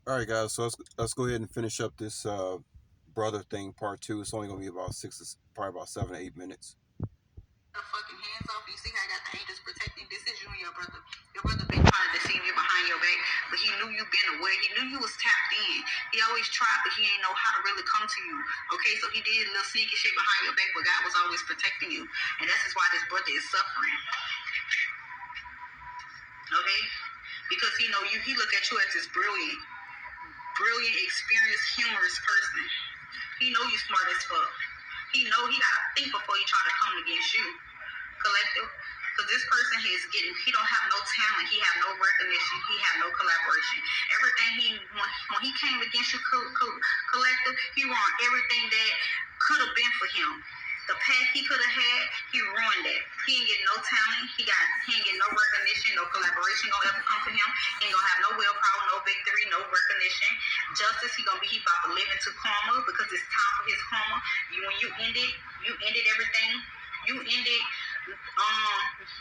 All right, guys. So let's go ahead and finish up this brother thing, part two. It's only gonna be about probably about 7 to 8 minutes. The fucking hands off. You see how I got the angels protecting. This is you and your brother. Your brother been trying to deceive you behind your back, but he knew you been aware. He knew you was tapped in. He always tried, but he ain't know how to really come to you. Okay, so he did a little sneaky shit behind your back, but God was always protecting you, and that's just why this brother is suffering. Okay, because he know you. He look at you as this brilliant, experienced, humorous person. He know you smart as fuck. He know he gotta think before he try to come against you. Collective. Because this person he don't have no talent, he have no recognition, he have no collaboration. Everything when he came against you, collective, he ruined everything that could have been for him. The path he could have had, he ruined it. He ain't getting no talent. He ain't getting no recognition, no collaboration gonna ever come for him. He ain't gonna have no willpower, no victory, no recognition. Justice, he about to live into karma because it's time for his karma. When you ended everything. You ended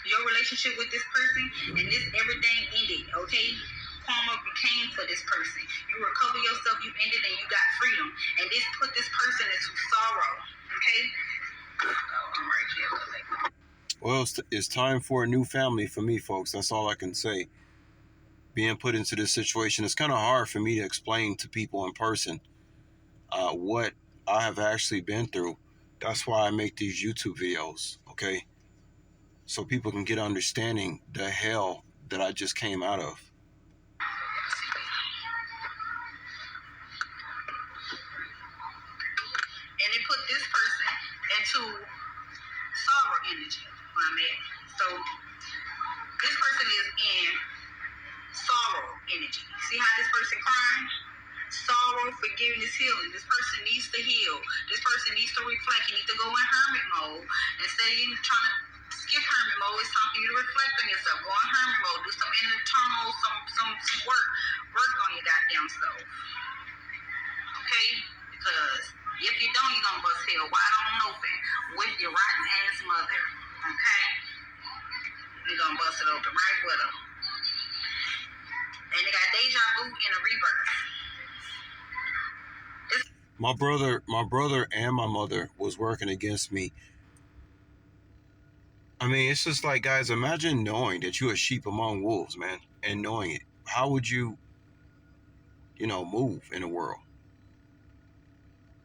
your relationship with this person, and this everything ended. Okay. Karma became for this person. You recover yourself, you ended, and you got freedom. And this put this person into sorrow. Okay. I'm right here. Well, it's time for a new family for me, folks. That's all I can say. Being put into this situation, it's kind of hard for me to explain to people in person what I have actually been through. That's why I make these YouTube videos, okay? So people can get understanding the hell that I just came out of. And it put this person into sorrow energy. So this person is in sorrow energy. See how this person crying? Sorrow, forgiveness, healing. This person needs to heal. This person needs to reflect. You need to go in hermit mode. Instead of you trying to skip hermit mode, it's time for you to reflect on yourself. Go in hermit mode. Do some internal, some work. Work on your goddamn self. Okay? Because if you don't, you're going to bust hell wide open with your rotten ass mother. Okay? You're going to bust it open right with her. And they got deja vu in a rebirth. My brother and my mother was working against me. I mean, it's just like, guys, imagine knowing that you're a sheep among wolves, man, and knowing it. How would you, move in the world?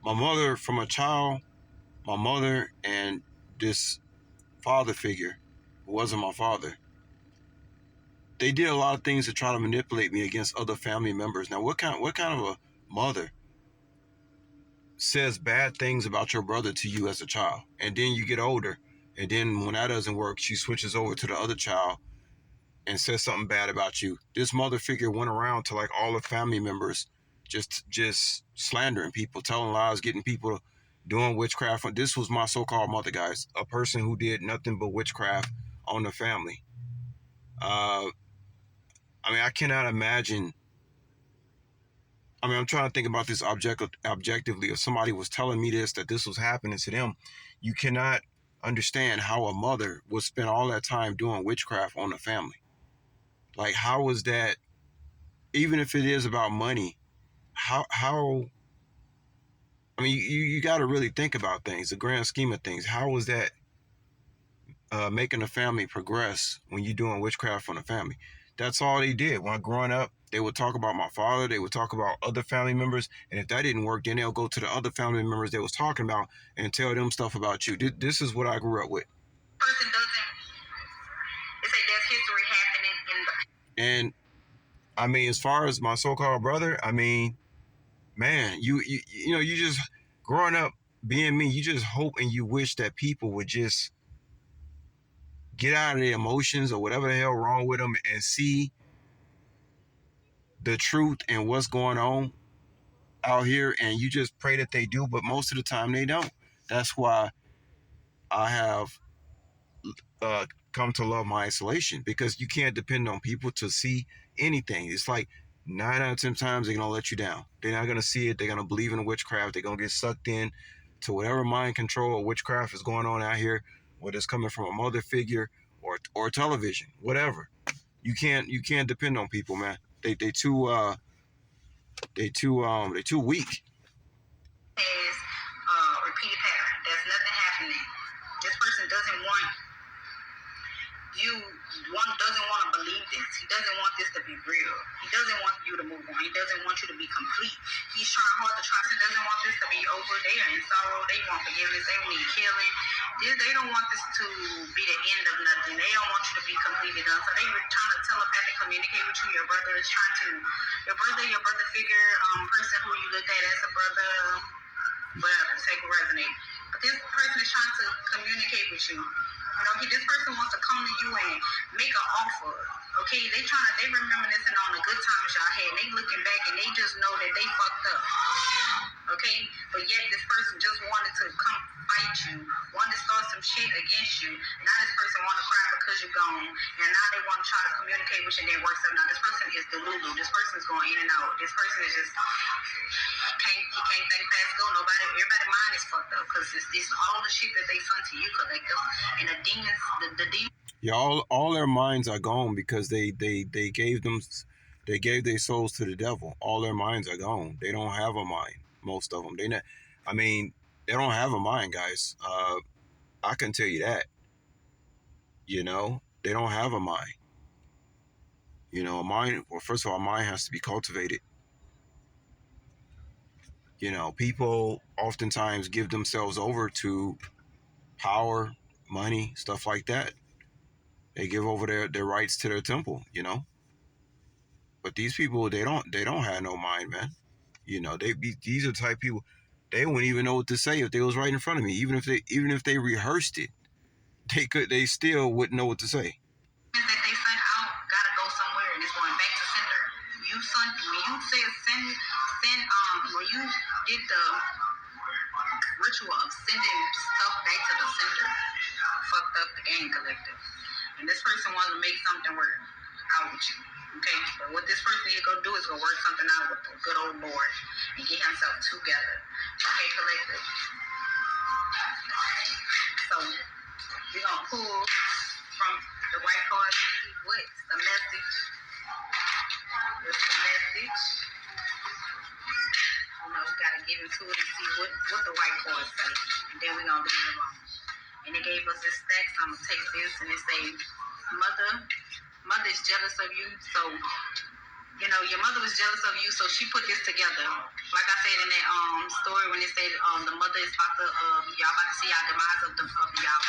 My mother, from a child, my mother and this father figure, who wasn't my father, they did a lot of things to try to manipulate me against other family members. Now, what kind of a mother says bad things about your brother to you as a child, and then you get older, and then when that doesn't work, she switches over to the other child and says something bad about you? This mother figure went around to like all the family members, just slandering people, telling lies, getting people doing witchcraft. This was my so-called mother, guys, a person who did nothing but witchcraft on the family. I mean, I cannot imagine. I mean, I'm trying to think about this objectively. If somebody was telling me that this was happening to them, you cannot understand how a mother would spend all that time doing witchcraft on the family. Like, how is that? Even if it is about money, how? I mean, you got to really think about things, the grand scheme of things. How is that making a family progress when you're doing witchcraft on the family? That's all they did. When growing up, they would talk about my father. They would talk about other family members. And if that didn't work, then they'll go to the other family members they was talking about and tell them stuff about you. This is what I grew up with. Person doesn't. It's like there's history happening in the. And I mean, as far as my so-called brother, I mean, man, you just growing up being me, you just hope and you wish that people would just get out of their emotions or whatever the hell wrong with them and see the truth and what's going on out here, and you just pray that they do, but most of the time they don't. That's why I have come to love my isolation, because you can't depend on people to see anything. It's like 9 out of 10 times they're gonna let you down. They're not gonna see it. They're gonna believe in witchcraft. They're gonna get sucked in to whatever mind control or witchcraft is going on out here, whether it's coming from a mother figure or television, whatever. You can't depend on people, man. They too They too weak. Has repeated pattern. There's nothing happening. This person doesn't want you. One doesn't want to believe this. He doesn't want this to be real. He doesn't want you to move on. He doesn't want you to be complete. He's trying hard to try. He doesn't want this to be over. They are in sorrow. They want forgiveness. They need healing. They don't want this to be the end of nothing. They don't want you to be completely done. So they were trying to telepathic communicate with you. Your brother is trying to, your brother figure, person who you look at as a brother, whatever, take a resonate. But this person is trying to communicate with you. You know, this person wants to come to you and make an offer. Okay, they reminiscing on the good times y'all had. They looking back and they just know that they fucked up. Okay, but yet this person just wanted to come fight you, wanted to start some shit against you. Now this person want to cry because you're gone, and now they want to try to communicate with you and then work something out. This person is delulu. This person is going in and out. This person is just can't think past go. Everybody's mind is fucked up because it's all the shit that they sent to you, collective, and the demons, the demons. Yeah, all their minds are gone because they gave their souls to the devil. All their minds are gone. They don't have a mind. Most of them. They don't have a mind, guys. I can tell you that. You know, they don't have a mind. You know, a mind. Well, first of all, a mind has to be cultivated. You know, people oftentimes give themselves over to power, money, stuff like that. They give over their rights to their temple. You know, but these people they don't have no mind, man. You know, these are the type of people they wouldn't even know what to say if they was right in front of me. Even if they rehearsed it, they still wouldn't know what to say. That they sent out gotta go somewhere and it's going back to sender. When you said send when you did the ritual of sending stuff back to the sender, fucked up the game collective. And this person wanted to make something work out with you. Okay, but what this person needs to go do is go work something out with the good old Lord and get himself together. Okay, collective. So we're gonna pull from the white card to see what's the message. What's the message? You know, we gotta get into it and see what the white cards say. And then we're gonna leave it alone. And it gave us this stack, so I'm gonna take this and it say, Mother is jealous of you, so you know, your mother was jealous of you, so she put this together. Like I said in that story when it said the mother is about to y'all about to see our demise of y'all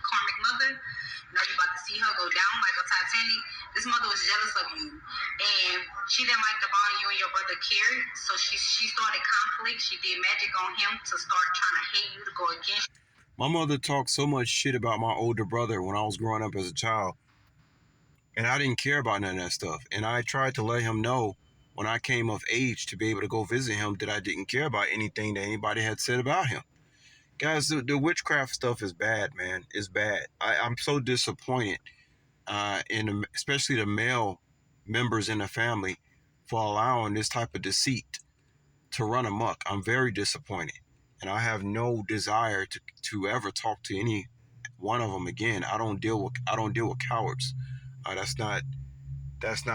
karmic mother. You know, you're about to see her go down like a Titanic. This mother was jealous of you, and she didn't like the bond you and your brother carried. So she started conflict. She did magic on him to start trying to hate you, to go against you. My mother talked so much shit about my older brother when I was growing up as a child. And I didn't care about none of that stuff. And I tried to let him know when I came of age to be able to go visit him that I didn't care about anything that anybody had said about him. Guys, the witchcraft stuff is bad, man. It's bad. I'm so disappointed especially the male members in the family for allowing this type of deceit to run amok. I'm very disappointed. And I have no desire to ever talk to any one of them again. I don't deal with cowards. That's not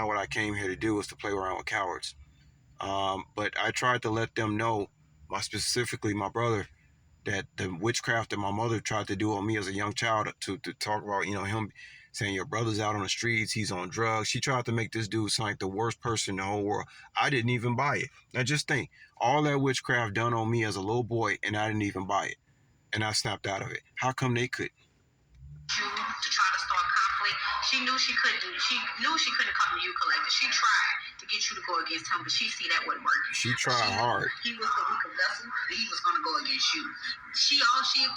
what I came here to do, is to play around with cowards. But I tried to let them know, specifically my brother, that the witchcraft that my mother tried to do on me as a young child to talk about, him saying your brother's out on the streets, he's on drugs. She tried to make this dude sound like the worst person in the whole world. I didn't even buy it. Now just think, all that witchcraft done on me as a little boy, and I didn't even buy it. And I snapped out of it. How come they couldn't? To try to start conflict. She knew she couldn't come to you, collector. She tried to get you to go against him, but she see that wasn't working. She tried hard. He was the weaker vessel, and he was gonna go against you. She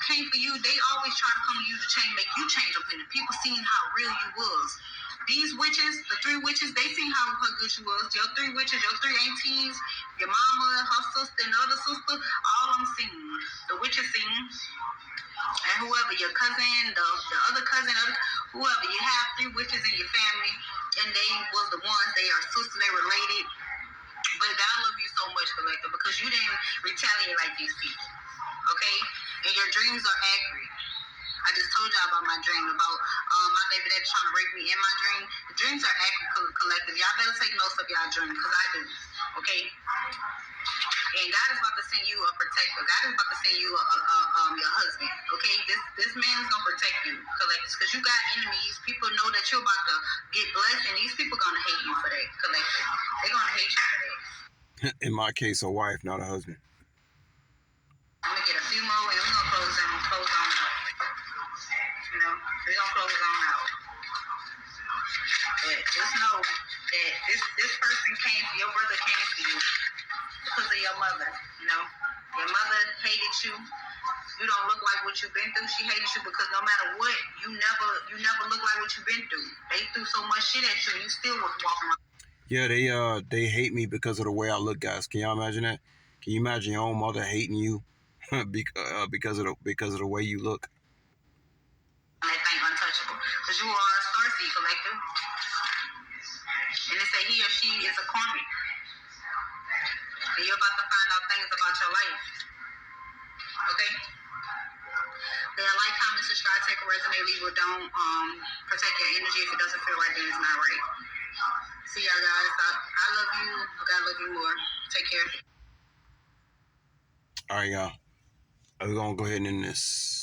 came for you. They always try to come to you to make you change opinion. People seen how real you was. These witches, the three witches, they seen how good you was. Your three witches, your three aunties, your mama, her sister, and the other sister, all of them seen. The witches seen. And whoever, your cousin, the other cousin, whoever, you have three witches in your family, and they was the ones, they are sisters, they related. But God love you so much, collector, because you didn't retaliate like these people, okay? And your dreams are accurate. I just told y'all about my dream about my baby daddy trying to rape me in my dream. The dreams are actually collective. Y'all better take notes of y'all dream, because I do. Okay? And God is about to send you a protector. God is about to send you your husband. Okay? This man is gonna protect you, collectors, because you got enemies. People know that you're about to get blessed, and these people gonna hate you for that, collector. They're gonna hate you for that. In my case, a wife, not a husband. I'm gonna get a few more, and we're gonna close on out. You know, we're gonna close on out. But just know that this person your brother came to you because of your mother. You know, your mother hated you. You don't look like what you've been through. She hated you because no matter what, you never look like what you've been through. They threw so much shit at you, and you still was walking around. Yeah, they hate me because of the way I look, guys. Can y'all imagine that? Can you imagine your own mother hating you because of the way you look? That thing untouchable, because you are a starseed collective, and they say he or she is a karmic, and you're about to find out things about your life. Okay. Yeah, like, comment, subscribe, take a resonate, leave or don't. Protect your energy. If it doesn't feel right, then it's not right. See y'all guys. I love you. God love you more. Take care. All right, y'all. We're gonna go ahead and end this.